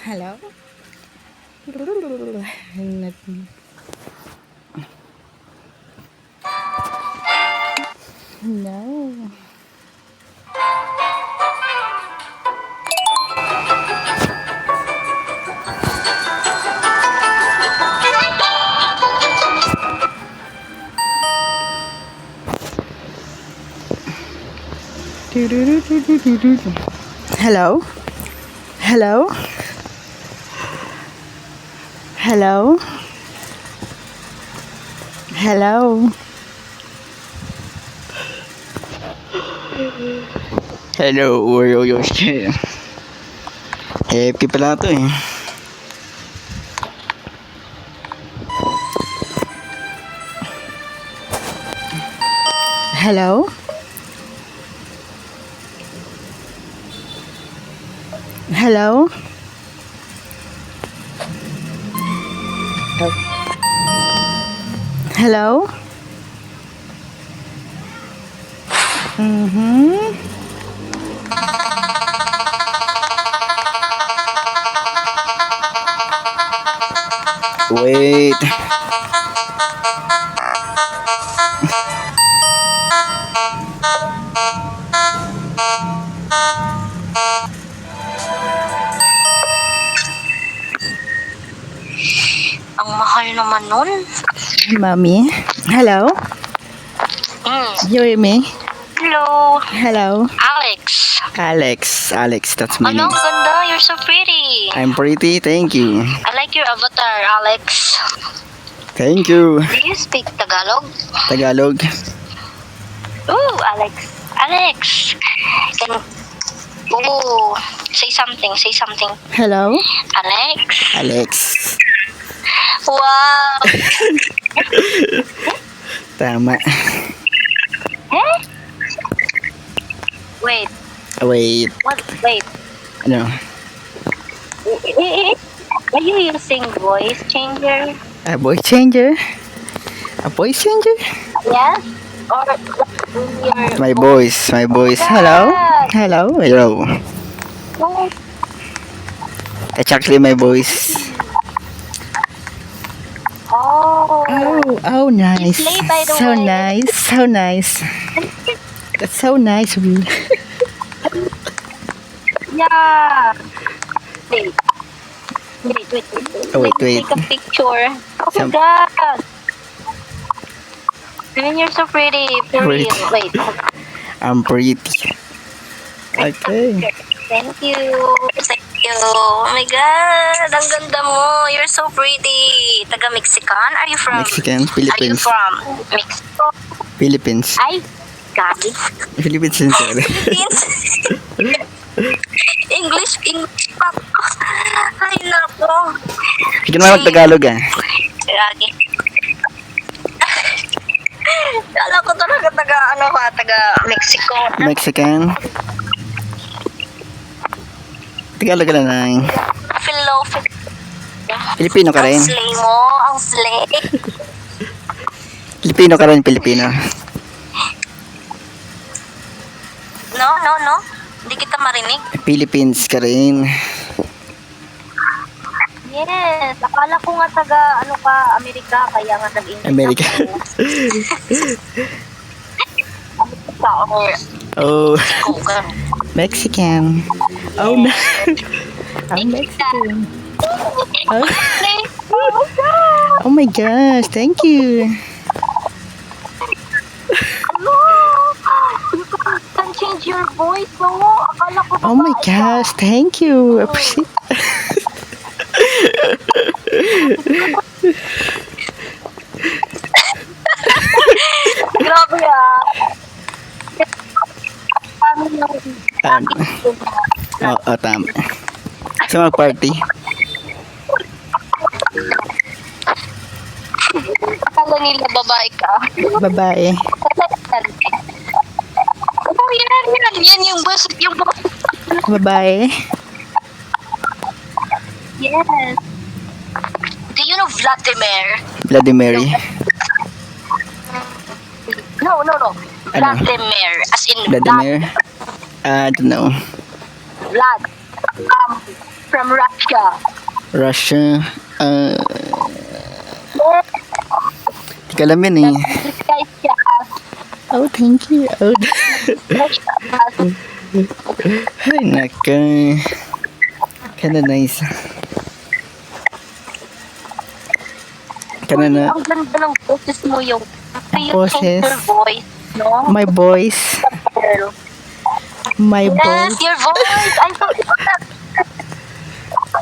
Hello? No. Hello? Hello? Hello? Hello? Hello, Oreo Yoshi. Happy pala to eh. Hello? Hello? Hello? Mm-hmm. Wait. Ang mahal naman nun. Mommy? Hello? You hear me? Hello. Hello? Alex. Alex, that's my Ano, name. ang ganda. You're so pretty. I'm pretty, thank you. I like your avatar, Alex. Thank you. Do you speak Tagalog? Tagalog. Ooh, Alex. Alex. Can... Ooh. Say something. Hello? Alex. Alex. Wow. Tama. Eh? Wait. Wait. What? Wait. Ano? Are you using voice changer? A voice changer? A voice changer? Yes? Or your My voice. Hello? Hello? Hello. voice? It's actually my voice. Oh. Oh, nice. Slay, by the So way. nice, so nice. That's so nice of you. Yeah. Wait. Oh, wait. Take a picture. Oh my Some- god. I mean, you're so pretty. For Pretty. real. Wait. I'm pretty. Okay. Thank you. Oh my god. Ang ganda mo. You're so pretty. Taga-Mexican? Are you from? Mexican, Are you Philippines. from Mexico? Philippines. Ay, gabi. Philippines din sir. Philippines. English pa. Ay, nako. Hindi naman mag-Tagalog ah. Lagi. Kala ko talaga taga Mexico. Mexican. Tagalog ka lang. Filipino ka rin. Ang slay mo, ang slay. Filipino ka rin, Filipino. No. Hindi kita marinig. Philippines ka rin. Yes, akala ko nga taga Amerika, kaya nga nag-English Amerika. ako. Oh, Mexico. Mexican. Oh, no. I'm Mexican. Oh. Oh my gosh, thank you. Hello! You can change your voice, no? Akala ko Oh my babae ka. gosh, thank you. Appreciate. Grabe ah. Tama. So, mag-party. Akala nila babae ka. Babae. Oh, yan yung boss, Babae. Yes. Do you know Vladimir? Vladimir. No. Ano? Vladimir, as in Vladimir. I don't know. Vlad. from Russia. Russia. Di ka alam yan eh. Disguise siya as Oh, thank you. Oh. Russia. Ay, naka. Kinda nice. Kinda na. Ang ganda ng boses mo yung Boses? your voice, no? My voice. Girl. My Yes, voice. your voice. I thought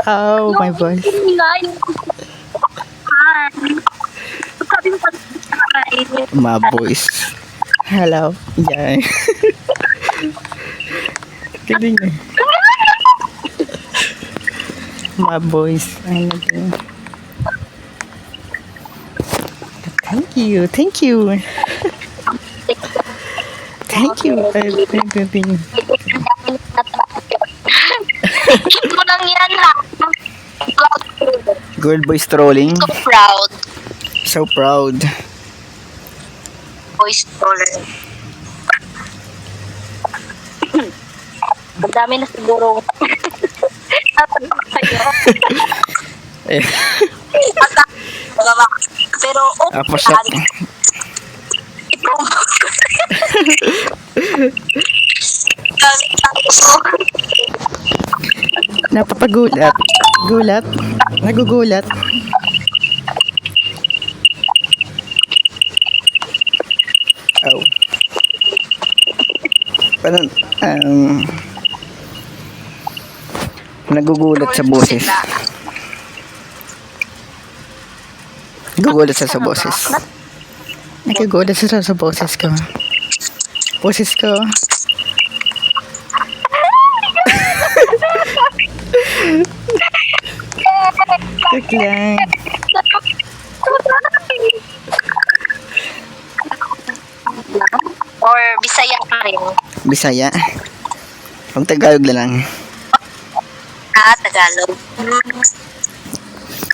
Oh, my voice. Hindi nga yung sabi mo pa My voice. Hello. Yeah. Galing eh. My voice. Ay, naging. Thank you. Thank you. Thank you. Thank you. Hit mo lang yan ha. Girl boy strolling. So proud. So proud. Voice troller. Madami na siguro. Tatanong kayo. Eh, Pero okay Tapos siya. I-promote ko. Dami tayo. Napapagulat. Gulat. Nagugulat. Oh. Parang, nagugulat sa boses. Nagugulat sa boses. Nagugulat sa boses ko. Boses ko. Check lang. Or Bisaya pa rin. Bisaya. Ang Tagalog na lang. Tagalog.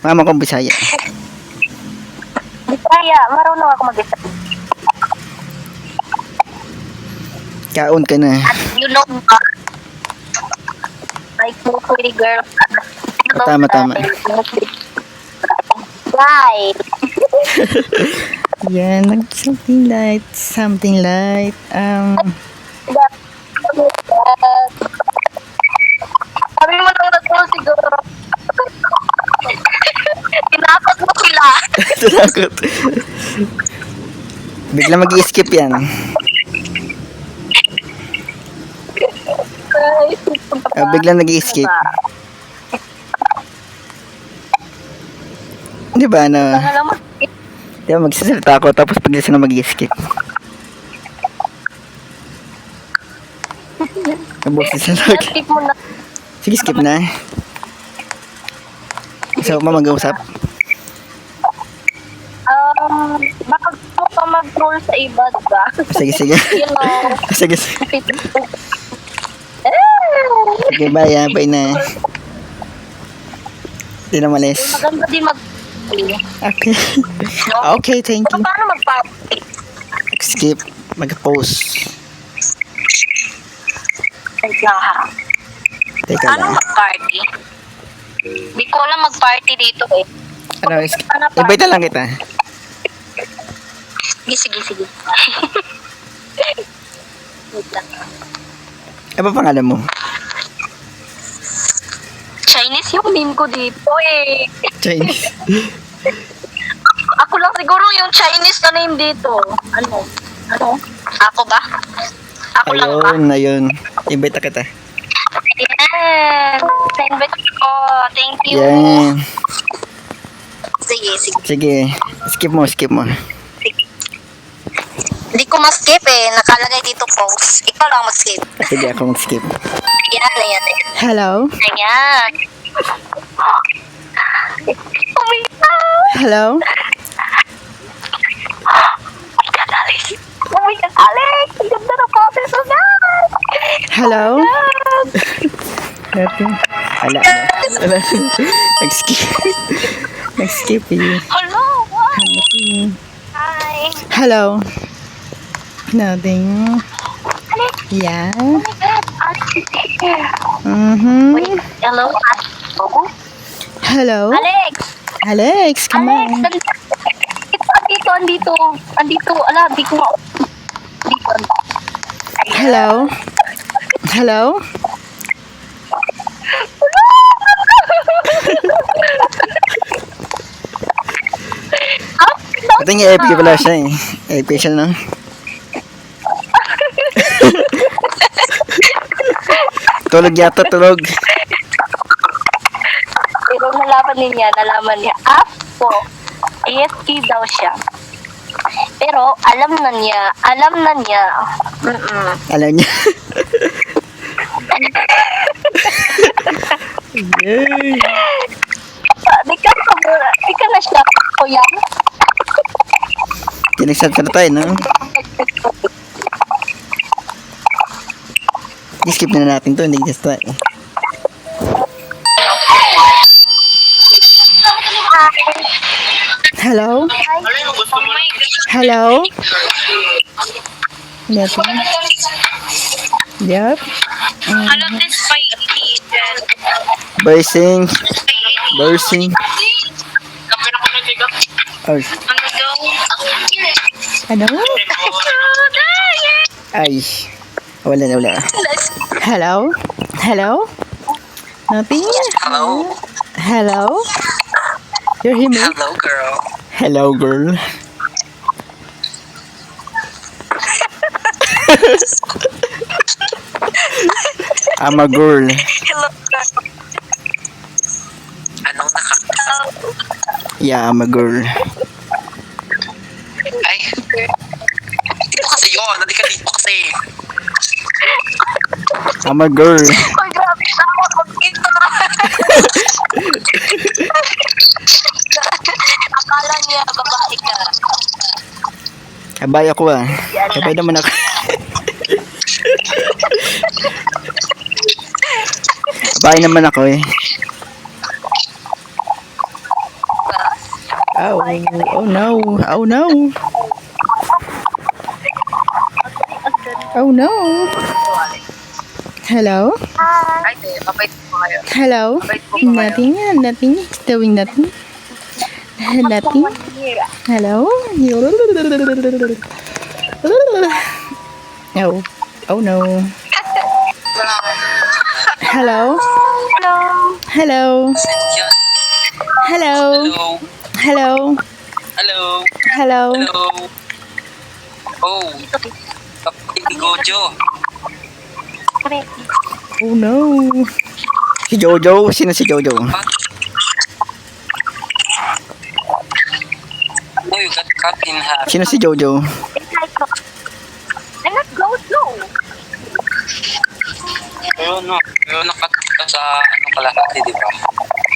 Mama kong Bisaya. Bisaya, marunong ako mag-Bisaya. Kaon ka na. At you know, like, pretty girl. Tama, tama. Right. Yan, something light. Something light. Sabi mo nang nag-call siguro. Tinakot mo sila. Takot. Bigla mag-i-skip yan. Bigla nag-i-skip. Di ba, Alam mo, di ba magsasalita ako tapos bigla sila mag-i-skip. Nabusin sa lag. skip mo na. Sige, skip na. So, mag-usap. Baka gusto ka mag-roll sa iba, diba? Sige, sige. You know. Sige, sige. Sige, bye, ah. Bye na. Di na malis. Maganda din Okay. Okay, thank you. Paano mag-party? Skip. Mag-post. Wait lang ha. Teka Paano lang. mag-party? Di ko alam mag-party dito eh. Ano, invite na lang kita. Sige. Wait lang. Ano ba pangalan mo? Chinese yung name ko dito eh. Chinese. Ako lang siguro yung Chinese na name dito. Ano? Ako ba? Ako lang ba? Ayun. Invite na kita. Yan. Send ko. Thank you. Yan. Sige. Sige. Skip mo. Hindi ko ma-skip eh. Nakalagay dito post. Ikaw lang mag-skip. Sige, ako mag-skip. Yan. Hello? Ayan. Oh my God! Hello? Oh my God, Alex! Ang ganda ng boses mo na! Hello? Happy? Ala. Nag-skip. Nag-skip eh. Hello! Hi! Hello? Nothing. Yeah? Oh my God, Alex is here. Mm-hmm. Wait, hello? Hello? Alex! Alex, come Alex! on. Andito. Ala, di ko nga. Dito. Hello? Hello? Ito yung AFK pala siya eh. AFK siya no? Tulog yata, tulog. Pero nalaman niya. Po, AFK daw siya. Pero alam na niya. Alam niya. Yay! Di ka na siya, kuya. Tinagsan ka na tayo, no? I-skip na natin to, hindi just tayo. Hello? Hello? Nothing? Yep. Alam this by Bursing. Ay. Ano? Ay. Wala na. Hello? Hello? Nothing? Hello? Hello? You hear me? Hello, girl. Hello, girl. I'm a girl. Hello, girl. Anong nakakatawa? Yeah, I'm a girl. Ay. Dito kasi yun. Nandi ka dito kasi. I'm a girl. Ay, grabe siya. Magkita. Akala niya, babae ka. Abay ako ah. Abay naman ako. Abay naman ako eh. Oh, oh no. Oh no. Oh no. Hello? Ay, mabait po kayo. Hello? Nothing? Nothing? Doing nothing? Nothing? Hello? Oh. Oh no. Hello? Hello. Hello? Yan. Hello? Hello. Hello? Hello. Hello? Hello. Oh. Kapatid ni Gojo. Oh no. Si Jojo? Sino si Jojo? Oh, you got cut in half. Sino si Jojo? Let's go slow. Pero nakat ka sa ano kalahati, di ba?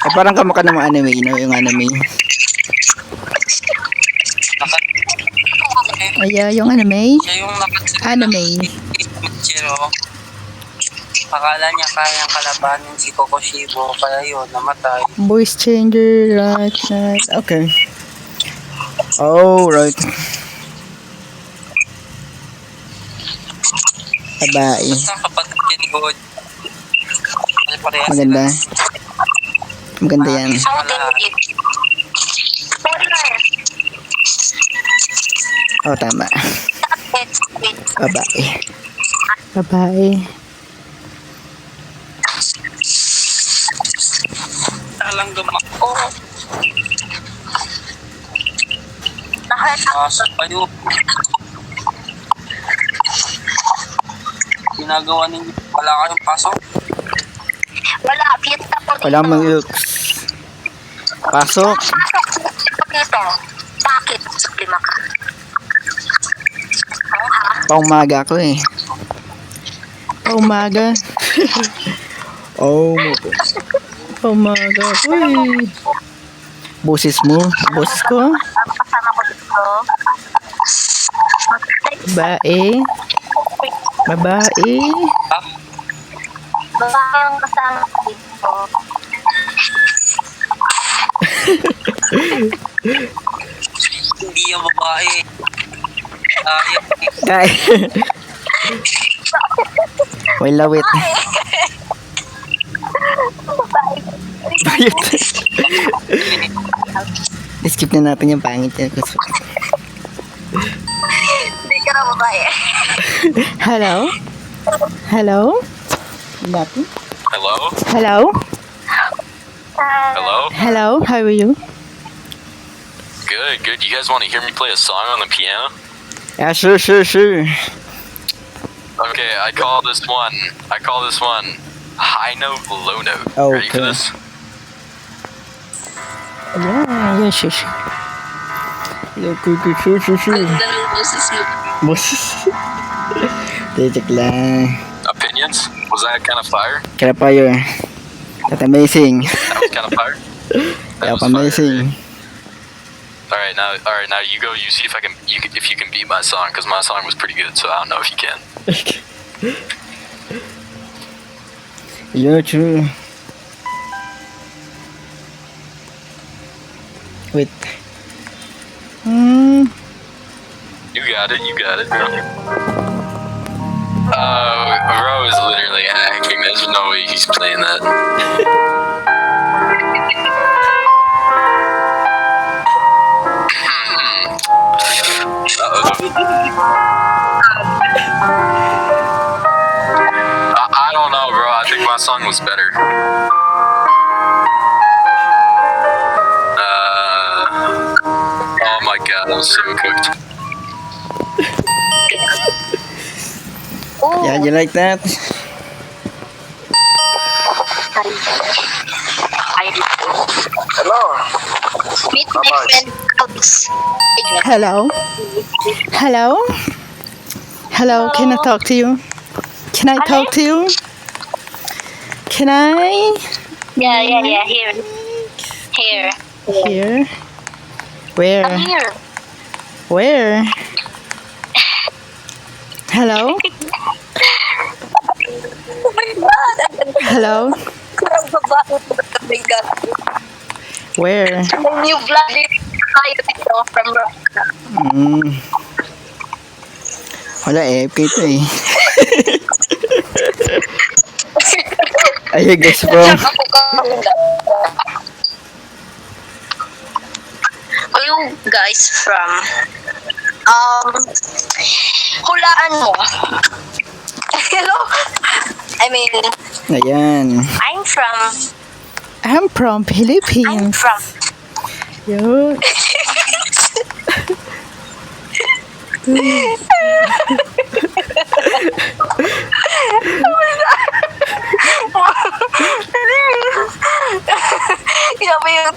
Ay, parang kamukha ng mga anime, no? Yung anime. Nakat. Ay, yung anime? Siya yung nakat sa Anime. Michiro. Akala niya kayang kalabanin si Kokoshibo, kaya yun, namatay. Voice changer, right, right. Okay. Oh, right. Abay. Basta kapatid niya ni Gojo. Kasi parehas Maganda. sila. Maganda yan. Sa kalahati. Oh, tama. Babae. Babae. Talanggam ako. Pasok kayo. Ginagawa ninyo. Wala kayong pasok. Wala, fiesta po dito. Wala mang looks. Pasok. Pasok dito. Bakit? Suklima ka. Paumaga ako eh. Umaga. Oh, Umaga. Uy. boses mo. Boses ko. Kasama ko dito. Babae. Babae. Ha? Babae ang kasama ko dito. Hindi yung babae. Ayun. Ay. May lawit. Babae. Bayot. Skip na natin yung pangit yan. Hindi ka na makaya. Hello? Hello? Lucky? Hello? Hello? Hello? Hello? How are you? Good, good. You guys want to hear me play a song on the piano? Yeah, sure. Okay, I call this one high note, low note. Ready for Okay. this? Yeah, sure. Sure. Ganda ng boses mo. Boses. Check lang. Opinions? Was that kind of fire? Kaya fire. That's amazing. That was kind of fire. That That's was fire, amazing. right? All right, now you go. You see if if you can beat my song, because my song was pretty good. So I don't know if you can. Yeah, true. Wait. You got it. Bro is literally hacking. There's no way he's playing that. I don't know, bro. I think my song was better. Oh my god, I'm so cooked. Oh, Yeah, you like that? Hello? meet my friend Alex. Hello? Hello? Hello, can I talk to you? Can I talk to you? Can I? Yeah, here. Here. Here? Where? I'm here. Where? Hello? Oh my God! Hello? Kurang babae ko kabigat. Where? May new vlog tayo dito from Rock. Wala AFK to eh. Ayun guys bro. Hello guys from hulaan mo. Hello? I mean, Ayan. I'm from I'm Philippines. from Yo. Grabe yung,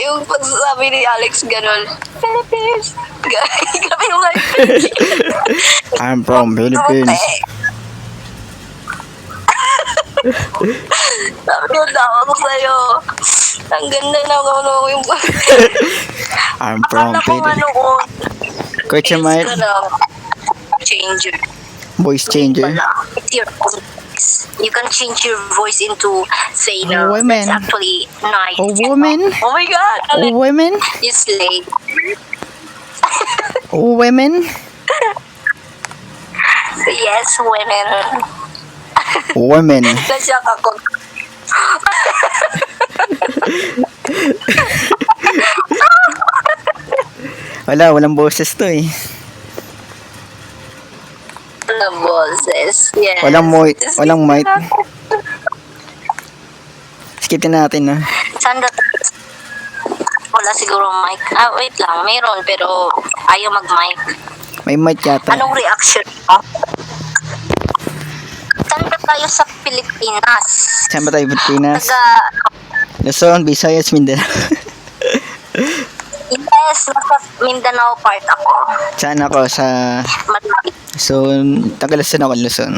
yung pagsasabi ni Alex ganun. Philippines. Grabe yung I'm from Philippines. Sabi yung tawa ko sa'yo. Ang ganda na yung I'm from akala ko Philippines. noon. Coach is Mike, gonna change your voice changer. it's your own voice. You can change your voice into sailor. Women. That's actually nice. Oh, woman. Oh my God. Oh, women. You slay. Oh, women. Yes, women. Women. Nasyak ako. Walang boses to eh. The bosses. Yes. Walang mic. Skipin natin na. Saan wala siguro mic. Ah, wait lang. Meron, pero ayaw mag-mic. May mic yata. Anong reaction mo? Saan ba tayo sa Pilipinas? Saan ba tayo Pilipinas? Taga, Luzon, Visayas, Mindanao. yes, nasa Mindanao part ako. Saan ako? Sa Malapit. Luzon. Taga Luzon ako, Luzon.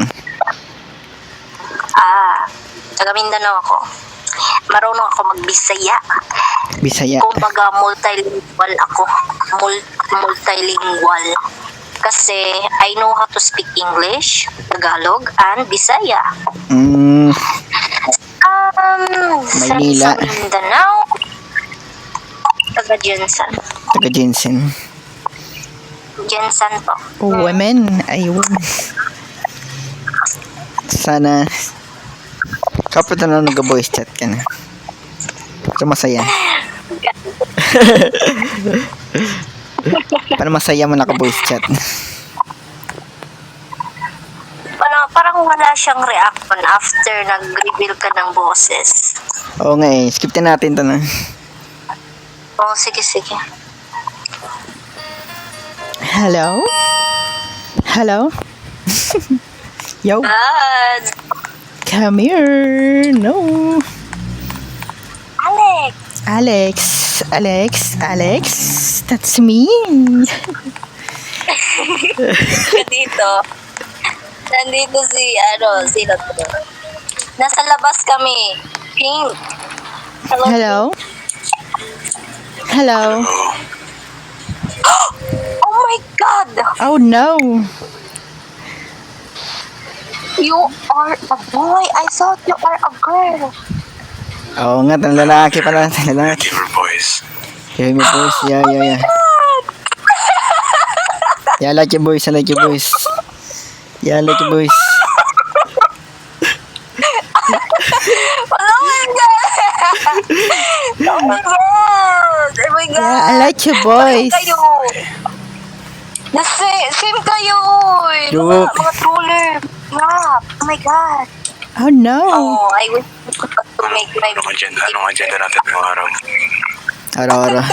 Taga Mindanao ako. Marunong ako mag-Bisaya. Bisaya. Kumbaga, multilingual ako. Multilingual. Kasi I know how to speak English, Tagalog, and Bisaya. Maynila. Sa Mindanao, taga Jensen. Taga Jensen. Jensen po. Oh, women. Ay, women. Sana kapag na nag-voice chat ka na. Pero masaya. Paano masaya mo naka-voice chat? Parang wala siyang reaction after nag-reveal ka ng boses. Oo nga eh. Skip din natin to na. Oh, sige. Hello? Hello? Yo, God! come here. No. Alex! Alex, that's me. Nandito sino to? Nasa labas kami. Pink. Hello? Hello? Oh my God! Oh no. You are a boy. I thought you are a girl. Oo nga, ang lalaki pala. Ang lalaki. Give her voice. Hear me voice. Yeah. Yeah, I like your voice. Yeah, I like your voice. Oh my God! Oh my God! Oh my God! Yeah, I like your voice. Kayo. Same kayo. Joke. Mga troller. Yeah. Oh my God. Oh no. Oh, I wish to make my... Anong agenda natin ngayong araw? Araw-araw.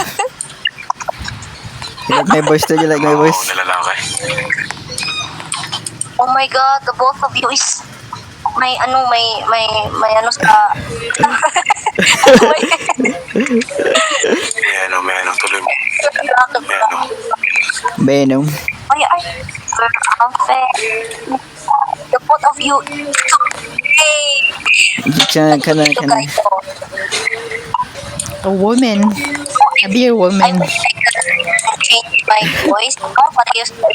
You like my voice too? You like my voice? Na lalaki. Oh my God, the both of you is may ano sa May ano, tuloy mo. Venom. ay the both of you hey Kana. A woman. A beer I woman. wish I could change my voice, no? But I used to be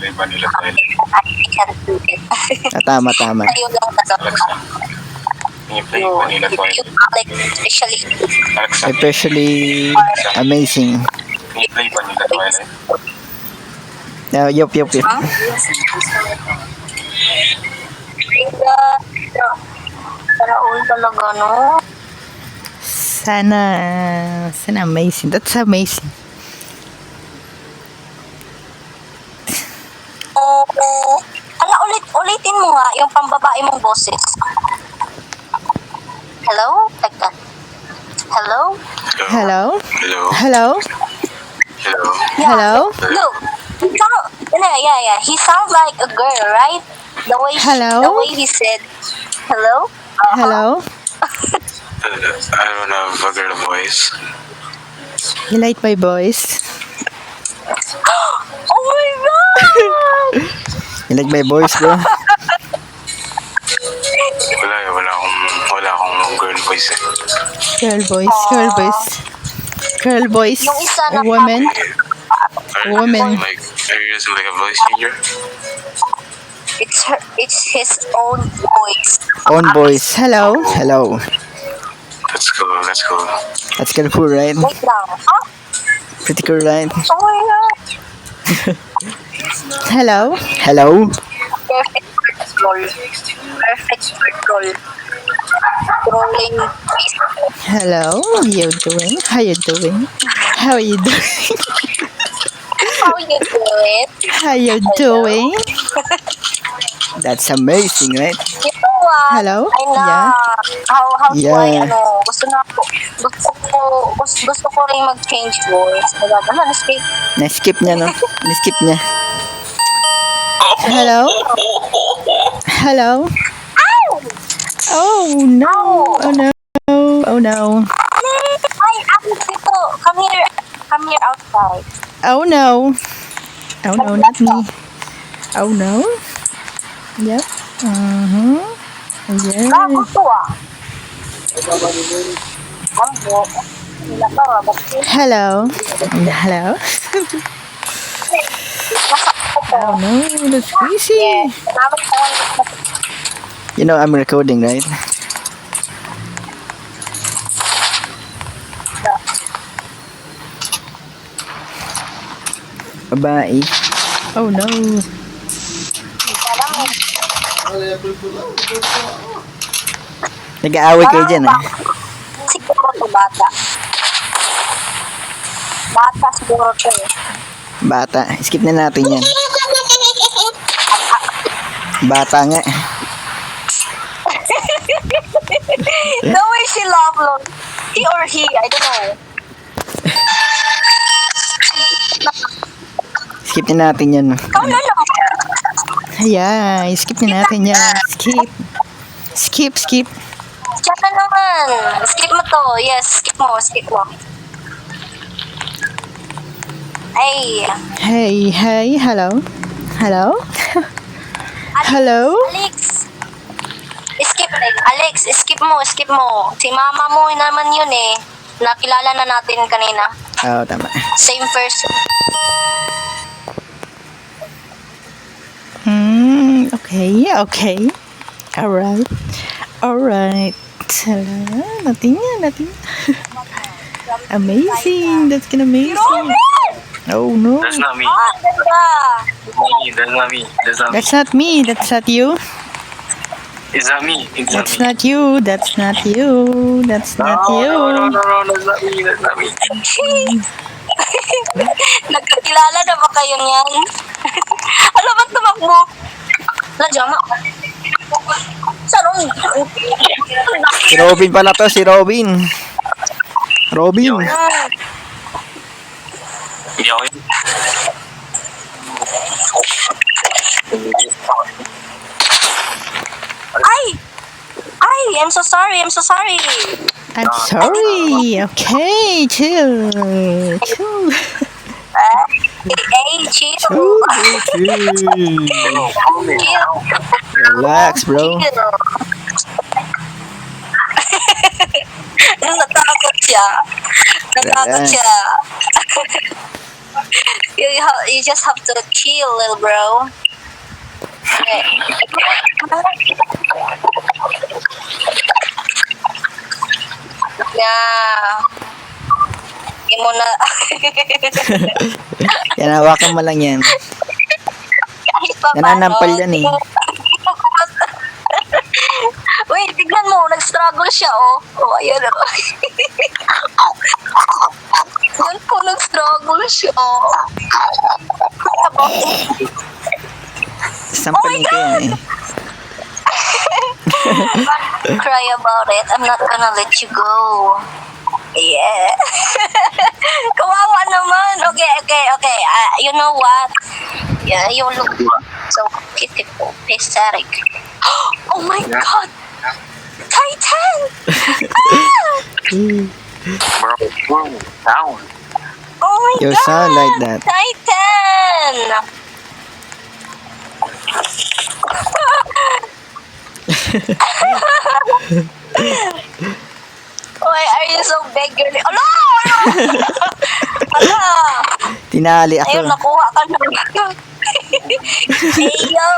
but Vanilla Twilight. I can't do it. Tama. Kayo lang talaga. Play Vanilla You Twilight. like especially Alexa, Especially amazing. play Vanilla Twilight. Yup. para all talaga, no? Sana amazing. That's amazing. Ulitin mo nga yung pambabae mong boses. Hello? Like that. Hello? Hello? Hello. Hello? Hello. Hello? Look. Yeah. He sounds like a girl, right? The Hello? way he said, hello? Hello? I don't have a girl voice. You like my voice? Oh my God! You like my voice, bro? Wala akong girl voice eh. Girl voice. Yung isa A na woman. Woman. Are you using like a voice changer? It's his own voice. Own voice. Hello? That's cool. That's kind of cool, right? Wait lang. Huh? Pretty cool, right? Oh my God! Hello? Perfect control. Trolling. Hello? How you doing? How you doing? That's amazing, right? You know what? Hello? I know. Yeah. How Yeah. gusto ko rin mag-change voice. Diba? Na-skip. Na-skip niya, no? Na-skip niya. Hello? Oh no. Oh no. Ay, dito. Come here outside. Oh no. Oh no, not me. Oh no. Yep. Yeah. Bago to ah. Ano? Wala ka, Hello. Oh no, that's crazy. Salamat po. You know I'm recording, right? Babae. Oh no. Nag-aaway kayo dyan ah. Siguro to bata. Bata siguro to eh. Bata. Skip na natin yan. Bata nga. The way she laughed, look. He or he, I don't know. Skip na natin yan. Oh, no. Yeah, skip na natin yan. Skip. Diyan na naman. Skip mo to. Yes, skip mo. Ay. Hey, hello? Hello? Hello? Alex, skip mo. Si mama mo naman yun eh. Nakilala na natin kanina. Oo, tama. Same person. Okay. Alright. Natin yan. Amazing. That's amazing. Oh no. That's not me. Ganda. That's not me. That's not you. It's not me. That's not you. That's not you. That's not you. No, that's not me. Nagkakilala na ba kayo niyan? Ano ba tumakbo? Najama. Sarong. Si Robin pala to, si Robin. Robin. Ay, I'm so sorry. I'm sorry. Okay, chill. Hey, chill. Chill. Relax, bro. Natakot siya. You just have to chill, little bro. Okay. Yeah. Hindi mo na... Yan, hawakan mo lang yan. Kahit pa Nananampal yan eh. Wait, tignan mo. Nag-struggle siya, oh. Oh, ayan, oh. Yan po, nag-struggle siya. Sampalin ko yan eh. Cry about it. I'm not gonna let you go. Yeah. Kawawa naman. Okay. You know what? Yeah, you look so pitiful, pathetic. Oh my God! Titan! Bro, down. Oh my You God! sound like that. Titan! Why are you so beggarly? Ala! Tinali Ayun, ako. nakuha ka na. Hey, yo!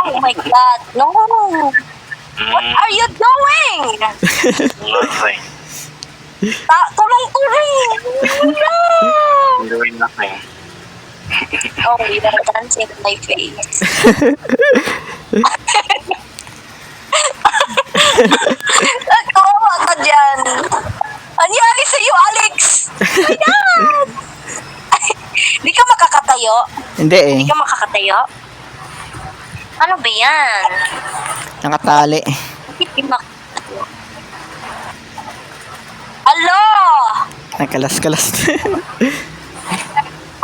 Oh my God, no! What are you doing? Nothing. Tulong! No! I'm doing nothing. Oh, you're dancing in my face. Nagkawa ka dyan. Anyari sa'yo, Alex? Ayan! Di ka makakatayo? Hindi eh. Di ka makakatayo? Ano ba yan? Nakatali. Hindi makakatayo. Alo! Nakalas-kalas.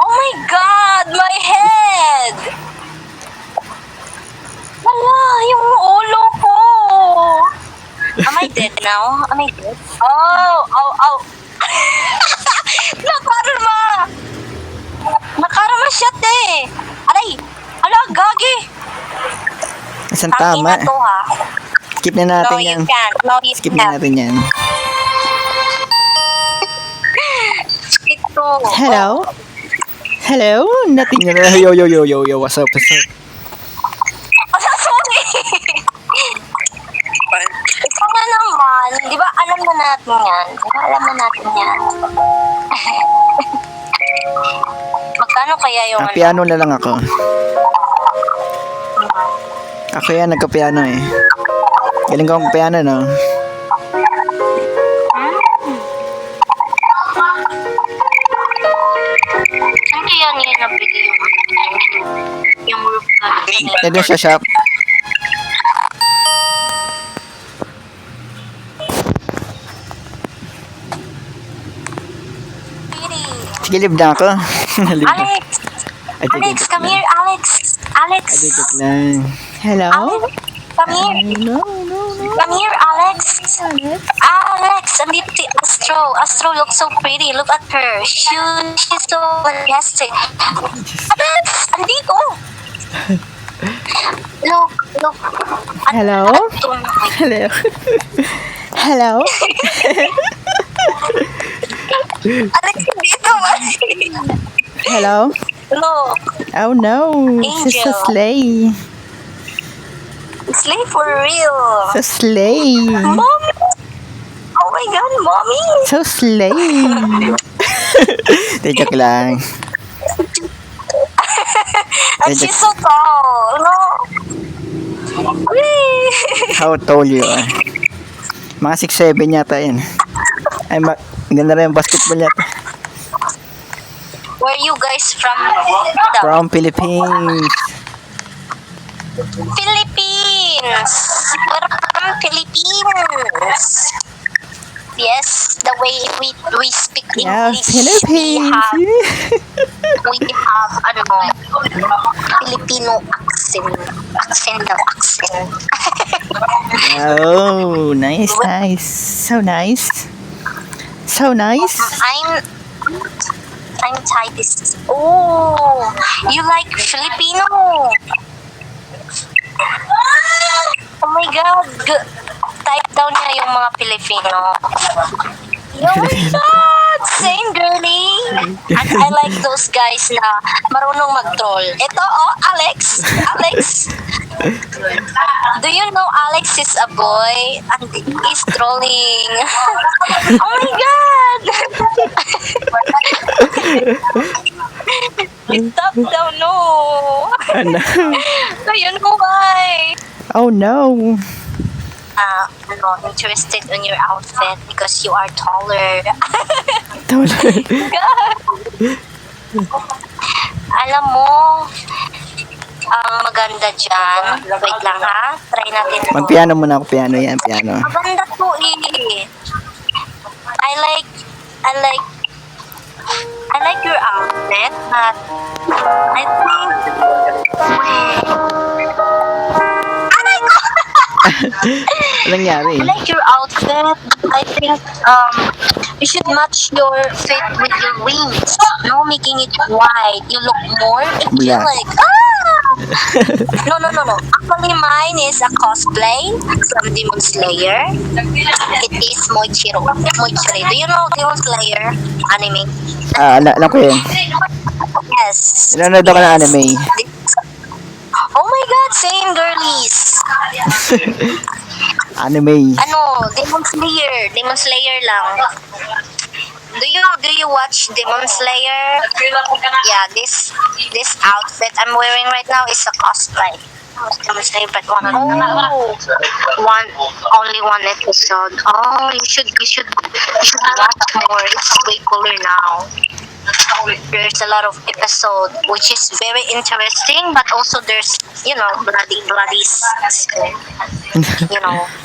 Oh my God! My head! Wala! Yung ulo ko! Am I dead now? Am I dead? Oh! Nakarama siya, te! Aray! Ala, gagi! Isang Ang tama. ina to, ha? Skip na natin No, yan. you can't. No, you Skip na can't. natin yan. Skip to. Hello? Nothing. Yo, what's up? Oh, sorry! Ito nga naman, di ba alam na natin yan? Magkano kaya yung Piano na lang ako. Ako yan, nagka-piano eh. Galing ko ang piano, no? Saan kaya niya nabili yung roof garden? Nandun sa shop. Sige, live na ako. Live na. Alex! Ay, joke, Alex, joke come lang. here, Alex! Alex! Ay, joke lang. Hello? Alex, come here! No. Come here, Alex! Alex, andito si Astro. Astro looks so pretty. Look at her. She's so fantastic. Alex, andito! Look. Hello? Hello? Hello? Alex, andito man. Hello? Look, Oh no, this is a Angel. sleigh. slay for real. It's a sleigh. Mommy! Oh my God, Mommy! So sleigh. Ay, joke lang. And she's so tall, no? Whee! How tall you are? Mga 6'7 yata yun. Ay, ganda rin yung basketball yata. Where you guys from? From Philippines. Philippines! We're from Philippines! Yes, the way we speak Yeah, English, Philippines. we have Filipino accent. Accent. Oh, nice. So nice. So nice. I'm Chinese. Oh, you like Filipino? Oh my God. Type down niya yung mga Filipino. Oh my God! Same girly! And I like those guys na marunong mag-troll. Ito, Alex! Do you know Alex is a boy? And he's trolling. Oh my God! Stop daw, no! Ano? So you know why? Oh no. Interested in your outfit because you are taller. Alam mo, ang maganda dyan. Wait lang ha. Try natin to. Mag-piano muna ako. Piano yan, piano. Maganda to eh. I like your outfit, but I think Anong nangyari? I like your outfit. I think you should match your fit with your wings. No, making it wide. You look more angelic. No. Actually, mine is a cosplay from Demon Slayer. It is Moichiro. Do you know Demon Slayer anime? Alam ko yun. Yes. Nanonood ako ng anime. Oh my God, same girlies. Anime. Demon Slayer lang. Do you watch Demon Slayer? Yeah, this outfit I'm wearing right now is a cosplay. Demon Slayer, but only one episode. Oh, you should watch more. It's way cooler now. There's a lot of episode which is very interesting, but also there's bloody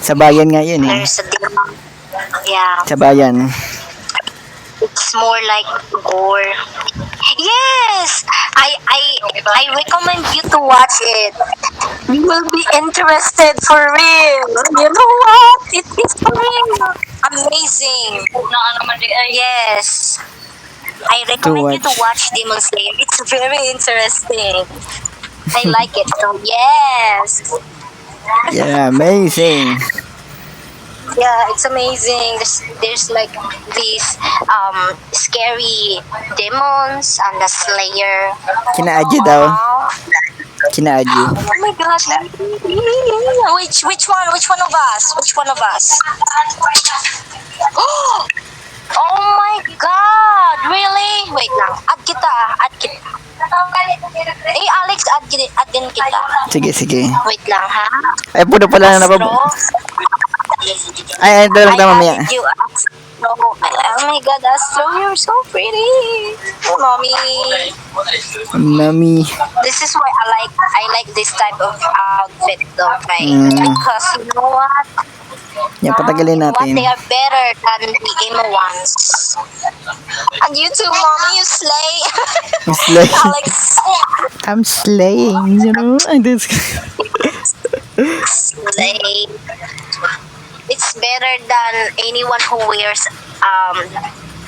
Sa bayan nga yun eh. there's a demon. Yeah, Sa bayan. it's more like gore. Yes, I recommend you to watch it. You will be interested for real. You know what? It is real. Amazing. Yes. I recommend you to watch Demon Slayer. It's very interesting. I like it. So yes. Yeah, amazing. Yeah, it's amazing. There's like these scary demons and the Slayer. Kinaadyo daw. Wow. Kinaadyo. Oh my God. Which one? Which one of us? Oh my God! Really? Wait lang. Add kita. Hey, Alex. Alex, add din kita. Sige, sige. Wait lang, ha? Ay, puno pala na Astro. Ay, ito lang tayo mamaya. added you, Astro. Oh my God, Astro, you're so pretty. Oh, mommy. Mami. This is why I like this type of outfit though, right? Mm. Because you know what? Yan, patagalin What natin. they are better than the emo ones. And you too, mommy, you slay. Slay. Alex, I'm slaying, you know. And it's slay. It's better than anyone who wears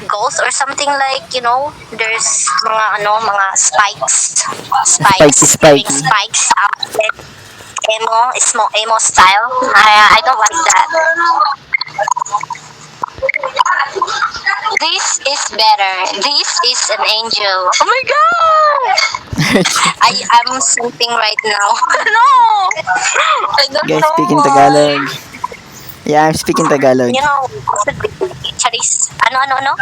ghost or something like, you know, there's mga spikes. Spiky. Spikes outfit. Emo style. I don't like that. This is better. This is an angel. Oh my God! I'm sleeping right now. No! I don't Guys, know. speaking Tagalog. Yeah, I'm speaking Tagalog. You know, Charis. Ano?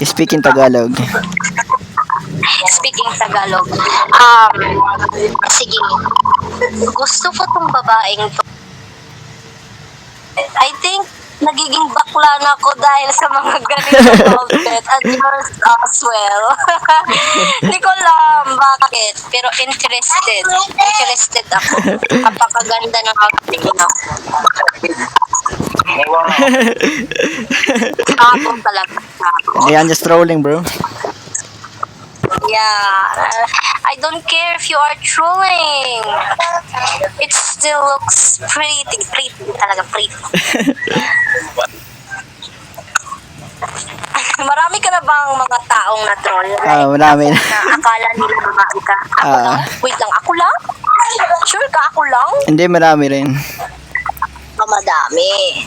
Speaking Tagalog. Speaking Tagalog. Sige. Gusto ko tong babaeng to. I think nagiging bakla na ako dahil sa mga ganitong outfit and yours as well. Hindi ko alam bakit, pero interested ako. Kapakaganda ng outfit mo. Ako talaga. Hey, I'm just trolling, bro. Yeah, I don't care if you are trolling. It still looks pretty, talaga pretty. Marami ka na bang mga taong na troll? Marami na. Na akala nila babae ka. Ako lang? Wait lang, ako lang? Sure ka, ako lang? Hindi, marami rin. Madami.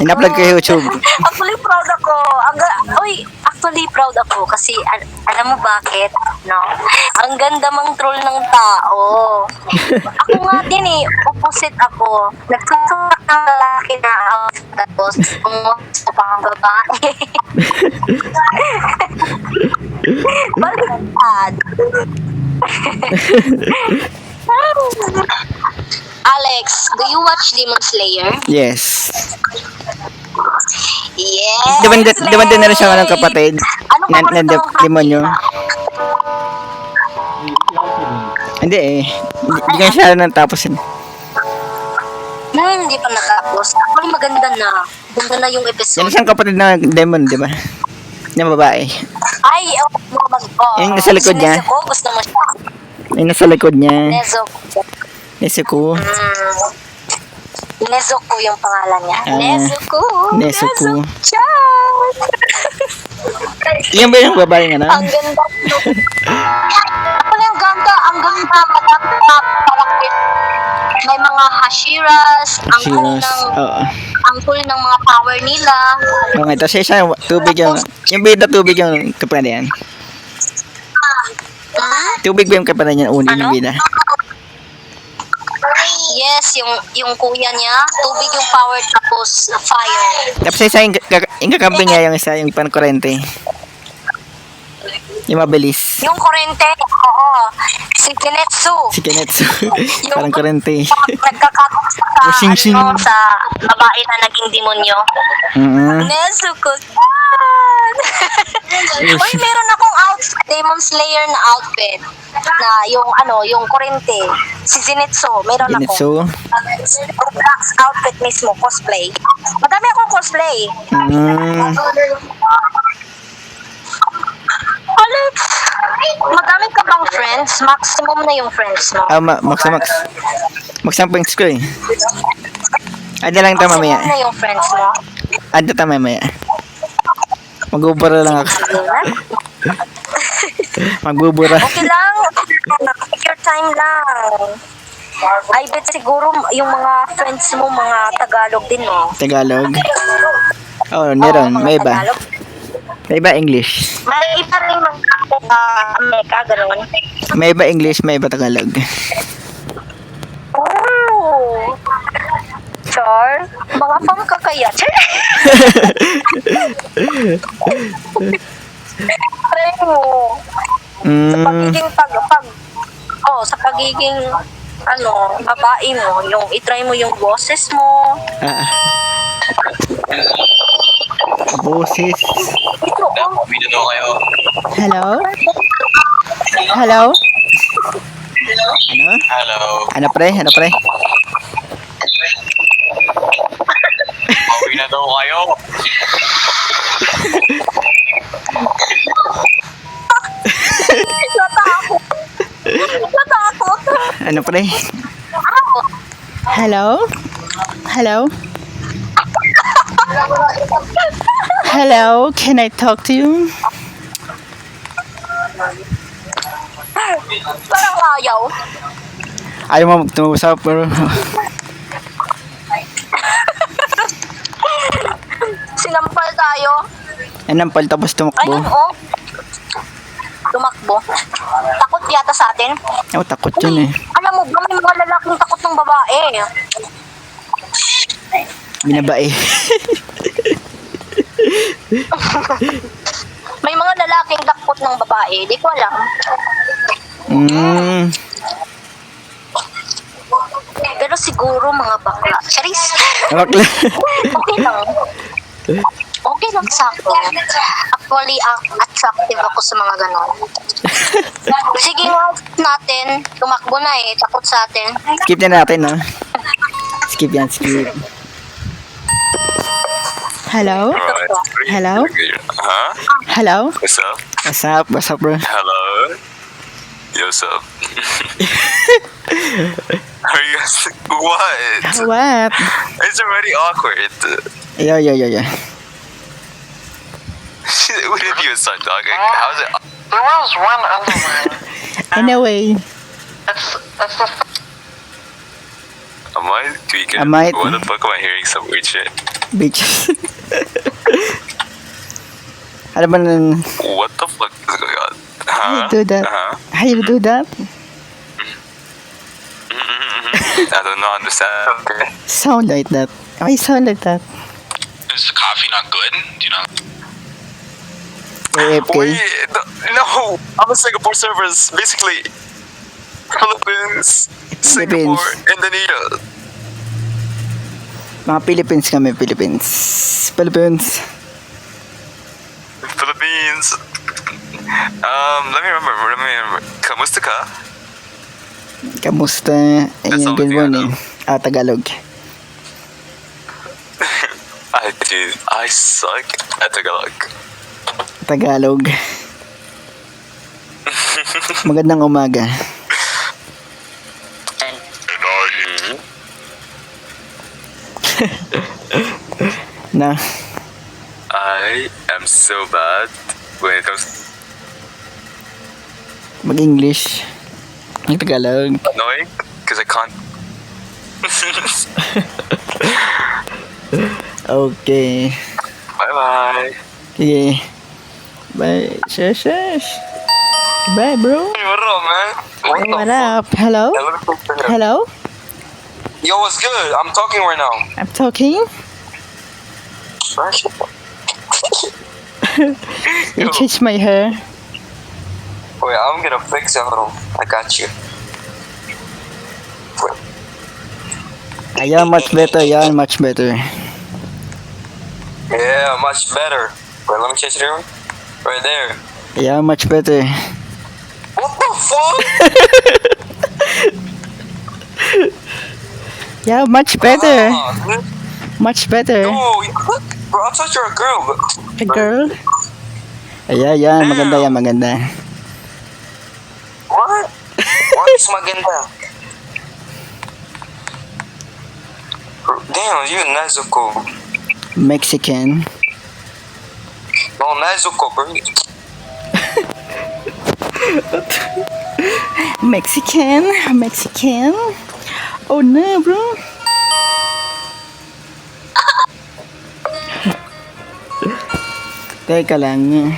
In-upload ko sa YouTube. Actually, proud ako. Actually, proud ako kasi alam mo bakit? No? Ang ganda mang troll ng tao. Ako nga din eh, opposite ako. Nagsusuot ng lalaki na outfit tapos gusto pang babae. Baliktad. Alex, do you watch Demon Slayer? Yes. Yes. Diba din na rin siya ng kapatid? Ano pa Na demonyo? Hindi eh. Hindi ka siya natapos yun. Hindi pa natapos. Actually, maganda na. Ganda na yung Yan episode. siyang kapatid na demon, di ba? Yung babae. Ay, Yung nasa likod niya. Nezuko, gusto mo siya. Yung nasa likod niya. Nezuko. Nezuko. Nezuko yung pangalan niya. Nezuko. Nezuko. Chan! Yan ba yung babae nga na? Ang ganda. Actually, ang ganda. Ang ganda. Madami na karakter. May mga Hashiras. Ang cool Shiras. ng Oo. ang cool ng mga power nila. Okay, tapos isa tubig yung bida tubig yung kapatid yan. Tubig ba yung kapatid niya una yung bida? Yes, yung kuya niya, tubig yung power tapos fire. Tapos isa yung kakampi niya yung isa yung pankurente. Yung mabilis. Yung kurente, oo. Si Kinetsu. Si Kenetsu. Parang kurente. Nagkakaroon sa, Shing-shing. sa babae na naging demonyo. Nezuko. Uy, meron akong outfit, Demon Slayer na outfit. Na yung kurente. Si Zenitsu, meron ako. Kenetsu. Outfit mismo, cosplay. Madami akong cosplay. Alex, madami ka bang friends? Maximum na yung friends mo. Max. Max ang points ko eh. Ada lang tayo mamaya. Maximum na yung friends mo. Ada tayo mamaya. Magbubura lang ako. Magbubura. Okay lang. Take your time lang. I bet siguro yung mga friends mo, mga Tagalog din mo. Tagalog. Oh, meron. Mga May iba. Tagalog. May iba English. May iba rin mga Amerika, gano'n. May iba English, may iba Tagalog. Oh! Char, mga fam ka kaya. Char! Try mo. Sa pagiging sa pagiging, babae mo. Yung itry mo yung boses mo. Ah. Boses. Ito, oh. Minano kayo. Hello? Hello? Ano? Hello. Ano pre? Ano pre? Minano kayo. Natakot. Natakot. Ano pre? Hello? Hello? Hello? Can I talk to you? Parang ayaw. Ayaw mo magtumusap pero Sinampal tayo. nampal tapos tumakbo. Ayun, oh. Tumakbo. Takot yata sa atin. Oh, takot yun eh. Alam mo ba, may mga lalaking takot ng babae. Binabae. May mga lalaking takot ng babae. Di ko alam. Mm. Pero siguro mga bakla. Charis. Bakla. Okay lang. Okay lang sa akin. Actually, attractive ako sa mga ganon. Sige nga natin. Tumakbo na eh. Takot sa atin. Skip na natin, no? Skip yan, skip. Hello? Alright. Hello? Huh? Hello? What's up? What's up? What's up, bro? Hello. Yo, what's up? Are you guys... What? What? It's already awkward. Yo, yo, yo, yo. We didn't even start talking. How's it? There was one other one. Anyway, That's the Am I tweaking? I might. What the fuck am I hearing some weird shit? Bitches. Ano ba nun? What the fuck is going on? how you Huh? do that? Uh-huh. How you do that? I don't know, understand. Okay. Sound like that. Why sound like that? Is the coffee not good? Do you know? AFK. Wait, no! I'm a Singapore servers, basically. Philippines, Singapore, Indonesia. Mga Philippines kami, Philippines. Philippines. Philippines. Let me remember. Kamusta ka? Kamusta? That's Ayun, all good I morning. Tagalog. I suck at Tagalog. Tagalog. Magandang umaga. Na, I am so bad when it comes mag-English. Tagalog. annoying because I can't. Okay. Bye bye. Sige. Bye. Shush. Bye, bro. Hey, what up, man? What up? Hello? Hello? Yo, what's good? I'm talking right now. I'm talking. You changed my hair. Wait, I'm gonna fix it. Hold on. I got you. Ayan, much better. Yan, much better. Yeah, much better. Wait, let me change it here. Right there. Ayan, much better. What the fuck? Yeah, much better. Ah, dude. Much better. Yo, bro, I thought you were a girl. But... A girl? Ayan, maganda yan, maganda. What? What is maganda? Damn, you Nezuko. Mexican. No, Nezuko, bro. Mexican? Oh no, bro. Teka lang.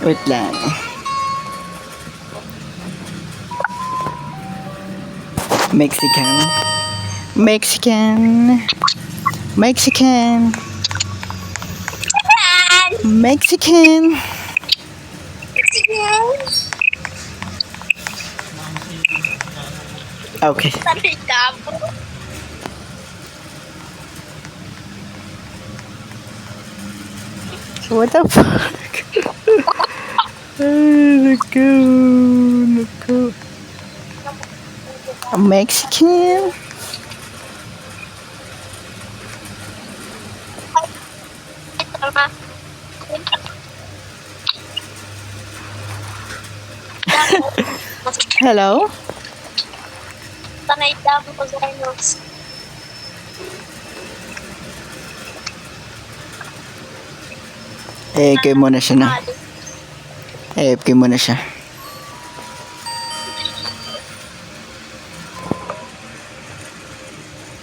Wait lang. Mexican. Mexican. Mexican. Okay. Sanay Dabo. What the fuck? Naku. Naku. A Mexican? Hello? Sanay Dabo ko sa Reynolds. AFK muna siya na. AFK muna siya.